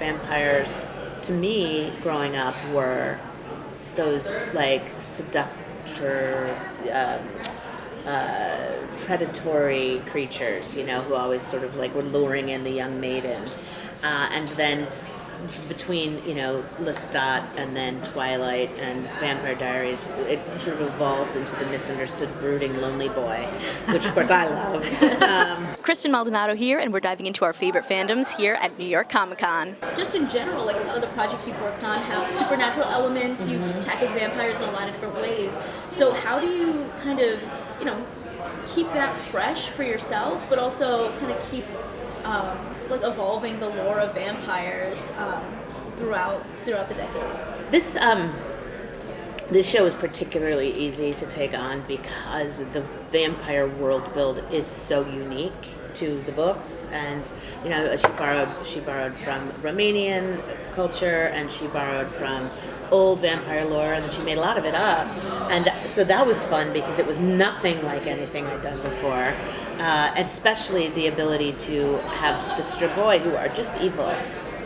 vampires, to me, growing up, were those like seductor, predatory creatures, who always sort of like were luring in the young maiden, and then between Lestat and then Twilight and Vampire Diaries, it sort of evolved into the misunderstood, brooding, lonely boy, which of course I love. Kristen Maldonado here, and we're diving into our favorite fandoms here at New York Comic Con. Just in general, like a lot of the projects you've worked on have supernatural elements. Mm-hmm. You've tackled vampires in a lot of different ways. So how do you kind of, keep that fresh for yourself, but also kind of keep evolving the lore of vampires throughout the decades? This show is particularly easy to take on because the vampire world build is so unique to the books, and she borrowed from Romanian culture, and she borrowed from old vampire lore, and then she made a lot of it up, and so that was fun because it was nothing like anything I'd done before, especially the ability to have the Strigoi, who are just evil,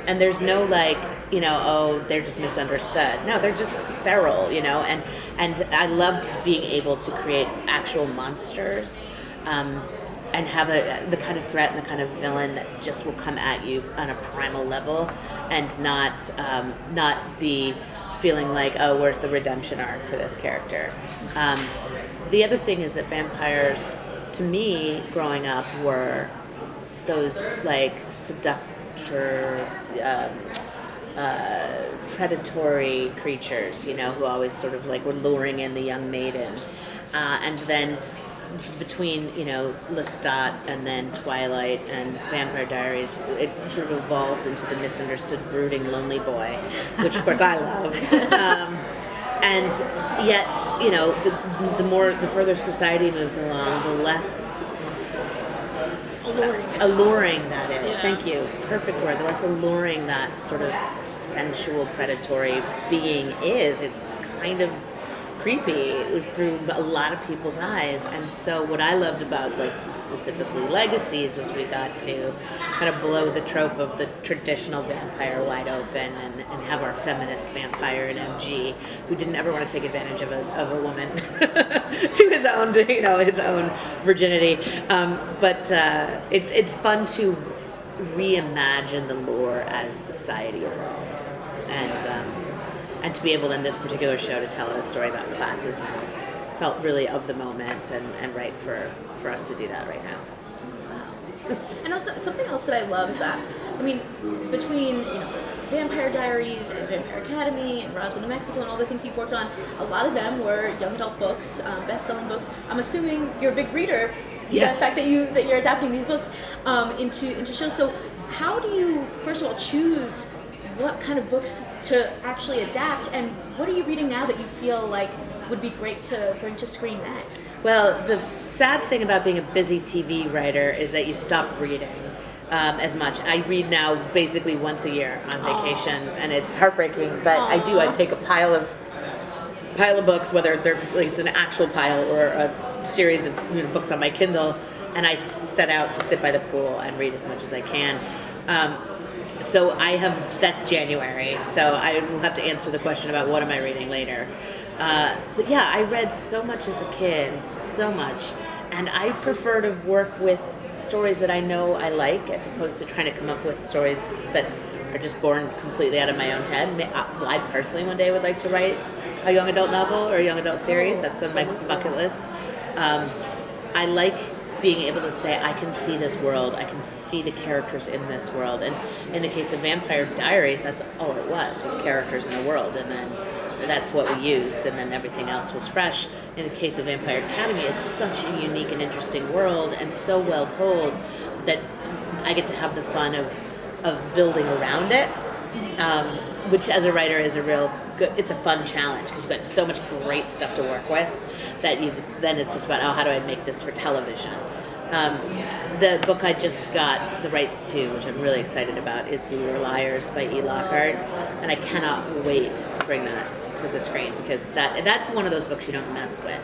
and there's no they're just misunderstood. No, they're just feral, and I loved being able to create actual monsters, and have the kind of threat and the kind of villain that just will come at you on a primal level, and not be feeling like, oh, where's the redemption arc for this character? The other thing is that vampires, to me, growing up, were those like seductor, predatory creatures, who always sort of like were luring in the young maiden, and then between Lestat and then Twilight and Vampire Diaries, it sort of evolved into the misunderstood, brooding, lonely boy, which of course I love. And yet, the further society moves along, the less alluring that is. Yeah. Thank you. Perfect word. The less alluring that sort of sensual, predatory being is. It's kind of creepy through a lot of people's eyes, and so what I loved about specifically Legacies was we got to kind of blow the trope of the traditional vampire wide open and have our feminist vampire in MG who didn't ever want to take advantage of a woman to his own virginity, but it's fun to reimagine the lore as society evolves, and to be able in this particular show to tell a story about classism felt really of the moment and right for us to do that right now. Wow. And also something else that I love is that, between Vampire Diaries and Vampire Academy and Roswell, New Mexico, and all the things you've worked on, a lot of them were young adult books, best-selling books. I'm assuming you're a big reader. Yes. The fact that you're adapting these books into shows. So how do you, first of all, choose what kind of books to actually adapt, and what are you reading now that you feel like would be great to bring to screen next? Well, the sad thing about being a busy TV writer is that you stop reading as much. I read now basically once a year on vacation, and it's heartbreaking, but I do. I take a pile of books, whether it's an actual pile or a series of books on my Kindle, and I set out to sit by the pool and read as much as I can. So that's January, so I will have to answer the question about what am I reading later. But yeah, I read so much as a kid, so much, and I prefer to work with stories that I know I like as opposed to trying to come up with stories that are just born completely out of my own head. I personally one day would like to write a young adult novel or a young adult series. That's on my bucket list. I like being able to say, I can see this world, I can see the characters in this world. And in the case of Vampire Diaries, that's all it was characters in a world, and then that's what we used, and then everything else was fresh. In the case of Vampire Academy, it's such a unique and interesting world, and so well told, that I get to have the fun of building around it, which as a writer is it's a fun challenge, because you've got so much great stuff to work with, that then it's just about, how do I make this for television? The book I just got the rights to, which I'm really excited about, is We Were Liars by E. Lockhart, and I cannot wait to bring that to the screen, because that's one of those books you don't mess with,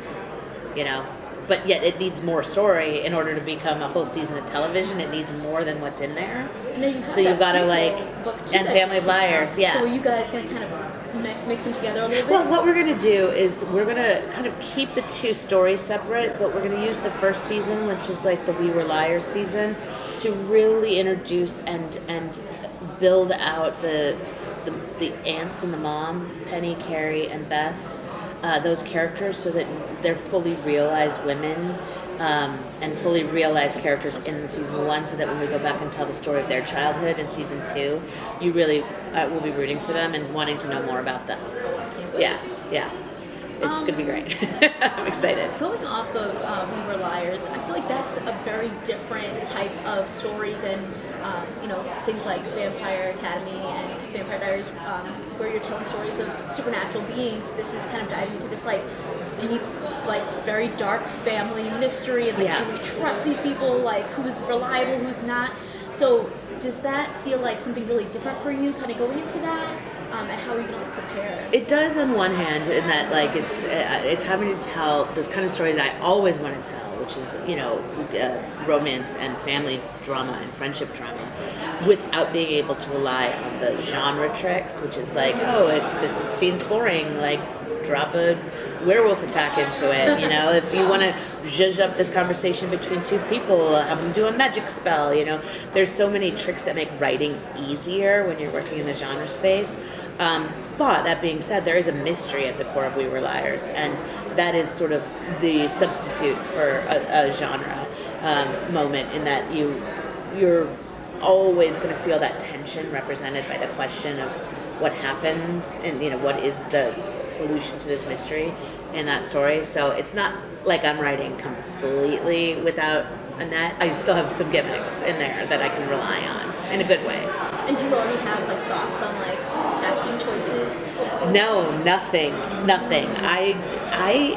but yet it needs more story in order to become a whole season of television. It needs more than what's in there. So you've got to and Family of Liars, yeah. So are you guys going to kind of mix them together a little bit? Well, what we're going to do is we're going to kind of keep the two stories separate, but we're going to use the first season, which is like the We Were Liars season, to really introduce and build out the aunts and the mom, Penny, Carrie, and Bess, those characters, so that they're fully realized women and fully realized characters in season 1, so that when we go back and tell the story of their childhood in season 2, you really will be rooting for them and wanting to know more about them. Yeah. It's going to be great. I'm excited. Going off of We Were Liars, I feel like that's a very different type of story than, things like Vampire Academy and Vampire Diaries, where you're telling stories of supernatural beings. This is kind of diving into this, deep, very dark family mystery, and can we trust these people? Who's reliable, who's not? So does that feel like something really different for you, kind of going into that? And how are you going to prepare? It does on one hand, in that it's having to tell the kind of stories I always want to tell, which is romance and family drama and friendship drama, without being able to rely on the genre tricks, which is if this scene's boring, drop a werewolf attack into it. If you want to zhuzh up this conversation between two people, have them do a magic spell. There's so many tricks that make writing easier when you're working in the genre space. But that being said, there is a mystery at the core of We Were Liars, and that is sort of the substitute for a genre moment, in that you're always going to feel that tension represented by the question of what happens and what is the solution to this mystery in that story. So it's not like I'm writing completely without a net. I still have some gimmicks in there that I can rely on in a good way. And do you already have thoughts on casting choices? No, nothing. I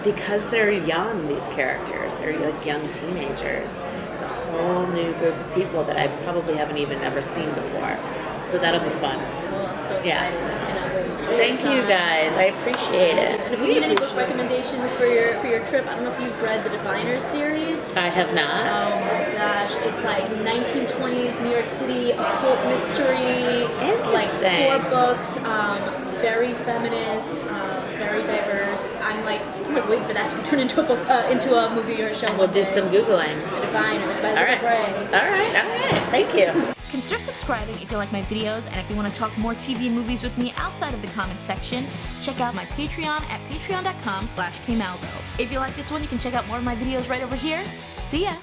because they're young, these characters, they're young teenagers. It's a whole new group of people that I probably haven't even ever seen before. So that'll be fun. Well, I'm so excited. Thank you guys. I appreciate it. If we need any book recommendations for your trip, I don't know if you've read the Diviners series. I have not. Oh my gosh, it's 1920s New York City occult mystery. Interesting. 4 books, very feminist, very diverse. I'm waiting for that to be turned into a book, into a movie or a show. And we'll do some Googling. The Diviners by Julie Plec. All right. Thank you. Consider subscribing if you like my videos, and if you want to talk more TV and movies with me outside of the comments section, check out my Patreon at patreon.com/kmaldo. If you like this one, you can check out more of my videos right over here. See ya!